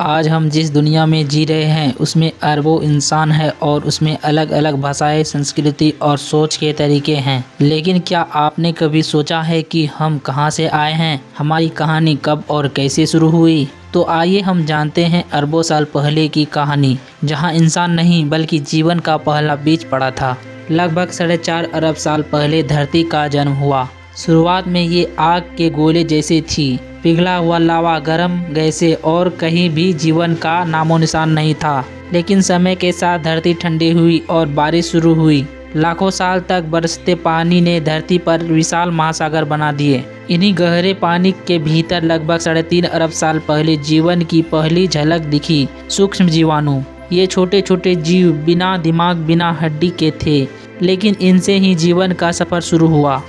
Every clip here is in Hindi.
आज हम जिस दुनिया में जी रहे हैं उसमें अरबों इंसान है और उसमें अलग अलग भाषाएं, संस्कृति और सोच के तरीके हैं। लेकिन क्या आपने कभी सोचा है कि हम कहां से आए हैं, हमारी कहानी कब और कैसे शुरू हुई? तो आइए हम जानते हैं अरबों साल पहले की कहानी, जहां इंसान नहीं बल्कि जीवन का पहला बीज पड़ा था। लगभग 4.5 अरब साल पहले धरती का जन्म हुआ। शुरुआत में ये आग के गोले जैसे थी, पिघला हुआ लावा, गर्म गैसें और कहीं भी जीवन का नामो निशान नहीं था। लेकिन समय के साथ धरती ठंडी हुई और बारिश शुरू हुई। लाखों साल तक बरसते पानी ने धरती पर विशाल महासागर बना दिए। इन्हीं गहरे पानी के भीतर लगभग 3.5 अरब साल पहले जीवन की पहली झलक दिखी। सूक्ष्म जीवाणु, ये छोटे छोटे जीव बिना दिमाग, बिना हड्डी के थे, लेकिन इनसे ही जीवन का सफर शुरू हुआ।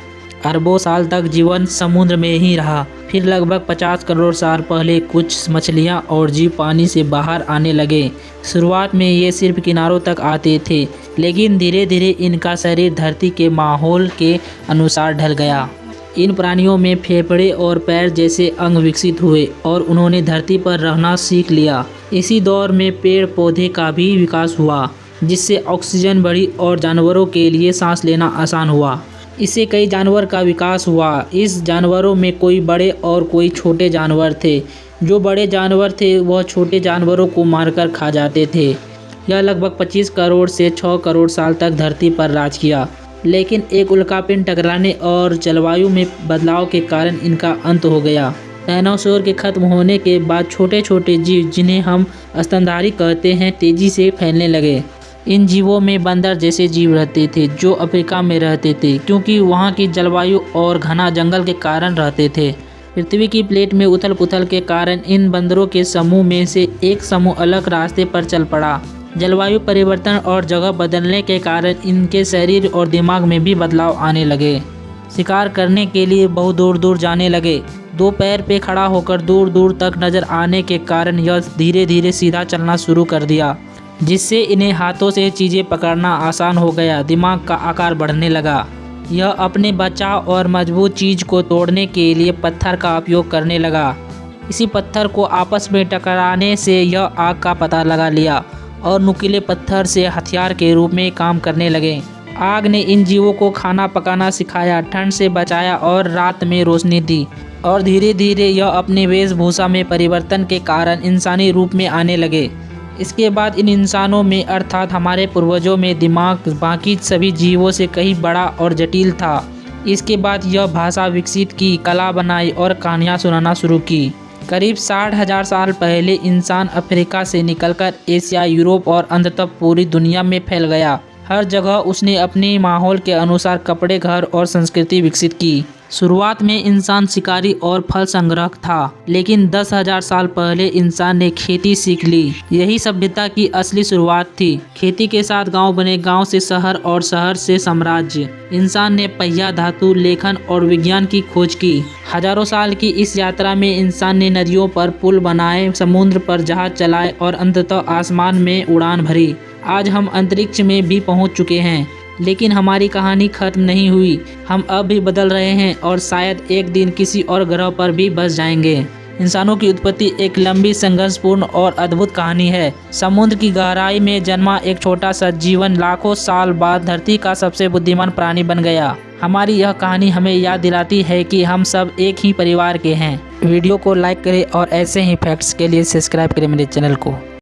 अरबों साल तक जीवन समुद्र में ही रहा। फिर लगभग 50 करोड़ साल पहले कुछ मछलियां और जीव पानी से बाहर आने लगे। शुरुआत में ये सिर्फ किनारों तक आते थे, लेकिन धीरे धीरे इनका शरीर धरती के माहौल के अनुसार ढल गया। इन प्राणियों में फेफड़े और पैर जैसे अंग विकसित हुए और उन्होंने धरती पर रहना सीख लिया। इसी दौर में पेड़ पौधे का भी विकास हुआ, जिससे ऑक्सीजन बढ़ी और जानवरों के लिए सांस लेना आसान हुआ। इससे कई जानवर का विकास हुआ। इस जानवरों में कोई बड़े और कोई छोटे जानवर थे। जो बड़े जानवर थे वह छोटे जानवरों को मारकर खा जाते थे। यह लगभग 25 करोड़ से 6 करोड़ साल तक धरती पर राज किया। लेकिन एक उल्कापिंड टकराने और जलवायु में बदलाव के कारण इनका अंत हो गया। डायनासोर के खत्म होने के बाद छोटे छोटे जीव, जिन्हें हम स्तनधारी कहते हैं, तेजी से फैलने लगे। इन जीवों में बंदर जैसे जीव रहते थे, जो अफ्रीका में रहते थे, क्योंकि वहाँ की जलवायु और घना जंगल के कारण रहते थे। पृथ्वी की प्लेट में उथल पुथल के कारण इन बंदरों के समूह में से एक समूह अलग रास्ते पर चल पड़ा। जलवायु परिवर्तन और जगह बदलने के कारण इनके शरीर और दिमाग में भी बदलाव आने लगे। शिकार करने के लिए बहुत दूर दूर जाने लगे। 2 पैर पे खड़ा होकर दूर दूर तक नजर आने के कारण यह धीरे धीरे सीधा चलना शुरू कर दिया, जिससे इन्हें हाथों से चीज़ें पकड़ना आसान हो गया। दिमाग का आकार बढ़ने लगा। यह अपने बचाव और मजबूत चीज़ को तोड़ने के लिए पत्थर का उपयोग करने लगा। इसी पत्थर को आपस में टकराने से यह आग का पता लगा लिया और नुकीले पत्थर से हथियार के रूप में काम करने लगे। आग ने इन जीवों को खाना पकाना सिखाया, ठंड से बचाया और रात में रोशनी दी। और धीरे धीरे यह अपने वेशभूषा में परिवर्तन के कारण इंसानी रूप में आने लगे। इसके बाद इन इंसानों में, अर्थात हमारे पूर्वजों में, दिमाग बाकी सभी जीवों से कहीं बड़ा और जटिल था। इसके बाद यह भाषा विकसित की, कला बनाई और कहानियाँ सुनाना शुरू की। करीब 60,000 साल पहले इंसान अफ्रीका से निकलकर एशिया, यूरोप और अंततः पूरी दुनिया में फैल गया। हर जगह उसने अपने माहौल के अनुसार कपड़े, घर और संस्कृति विकसित की। शुरुआत में इंसान शिकारी और फल संग्राहक था, लेकिन 10,000 साल पहले इंसान ने खेती सीख ली। यही सभ्यता की असली शुरुआत थी। खेती के साथ गांव बने, गांव से शहर और शहर से साम्राज्य। इंसान ने पहिया, धातु, लेखन और विज्ञान की खोज की। हजारों साल की इस यात्रा में इंसान ने नदियों पर पुल बनाए, समुद्र पर जहाज चलाए और अंततः आसमान में उड़ान भरी। आज हम अंतरिक्ष में भी पहुंच चुके हैं, लेकिन हमारी कहानी खत्म नहीं हुई। हम अब भी बदल रहे हैं और शायद एक दिन किसी और ग्रह पर भी बस जाएंगे। इंसानों की उत्पत्ति एक लंबी, संघर्षपूर्ण और अद्भुत कहानी है। समुद्र की गहराई में जन्मा एक छोटा सा जीवन लाखों साल बाद धरती का सबसे बुद्धिमान प्राणी बन गया। हमारी यह कहानी हमें याद दिलाती है कि हम सब एक ही परिवार के हैं। वीडियो को लाइक करें और ऐसे ही फैक्ट्स के लिए सब्सक्राइब करें मेरे चैनल को।